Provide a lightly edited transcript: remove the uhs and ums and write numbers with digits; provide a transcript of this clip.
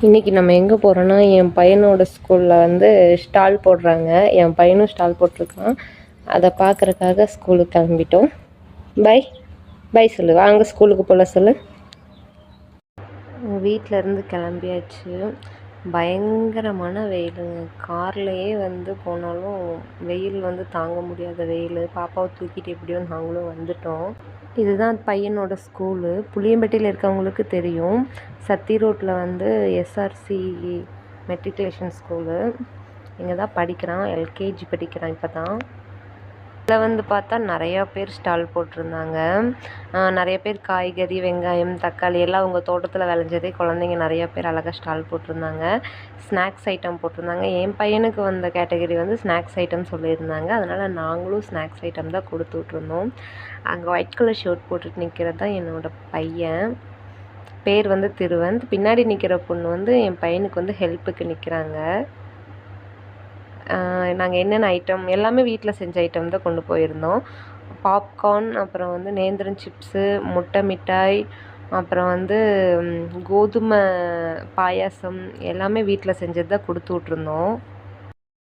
இன்றைக்கி நம்ம எங்கே போகிறோன்னா, என் பையனோட ஸ்கூலில் வந்து ஸ்டால் போடுறாங்க. என் பையனும் ஸ்டால் போட்டிருக்கான். அதை பார்க்குறக்காக ஸ்கூலுக்கு கிளம்பிட்டோம். பை பை சொல்லு, வாங்க ஸ்கூலுக்கு போகல சொல்லு. வீட்டிலேருந்து கிளம்பியாச்சு. பயங்கரமான வெயிலுங்க. கார்லேயே வந்து போனாலும் வெயில் வந்து தாங்க முடியாத வெயில். பாப்பாவை தூக்கிட்டு எப்படியோ நாங்களும் வந்துட்டோம். இதுதான் பையனோட ஸ்கூலு. புளியம்பட்டியில் இருக்கவங்களுக்கு தெரியும். சத்தி ரோட்டில் வந்து எஸ்ஆர்சி மெட்ரிகுலேஷன் ஸ்கூலு. இங்கே தான் படிக்கிறான். எல்கேஜி படிக்கிறான் இப்போ தான். இதில் வந்து பார்த்தா நிறையா பேர் ஸ்டால் போட்டிருந்தாங்க. நிறைய பேர் காய்கறி, வெங்காயம், தக்காளி எல்லாம் அவங்க தோட்டத்தில் விளைஞ்சதே குழந்தைங்க நிறையா பேர் அழகாக ஸ்டால் போட்டிருந்தாங்க. ஸ்நாக்ஸ் ஐட்டம் போட்டிருந்தாங்க. என் பையனுக்கு வந்த கேட்டகரி வந்து ஸ்நாக்ஸ் ஐட்டம் சொல்லியிருந்தாங்க. அதனால் நாங்களும் ஸ்நாக்ஸ் ஐட்டம் தான் கொடுத்து விட்ருந்தோம். அங்கே ஒயிட் கலர் ஷர்ட் போட்டுட்டு நிற்கிறது தான் என்னோடய பையன். பேர் வந்து திருவந்த். பின்னாடி நிற்கிற பொண்ணு வந்து என் பையனுக்கு வந்து ஹெல்ப்புக்கு நிற்கிறாங்க. நாங்கள் என்னென்ன ஐட்டம் எல்லாமே வீட்டில் செஞ்ச ஐட்டம் தான் கொண்டு போயிருந்தோம். பாப்கார்ன், அப்புறம் வந்து நேந்திரன் சிப்ஸு, முட்டை மிட்டாய், அப்புறம் வந்து கோதுமை பாயாசம் எல்லாமே வீட்டில் செஞ்சது தான் கொடுத்து விட்ருந்தோம்.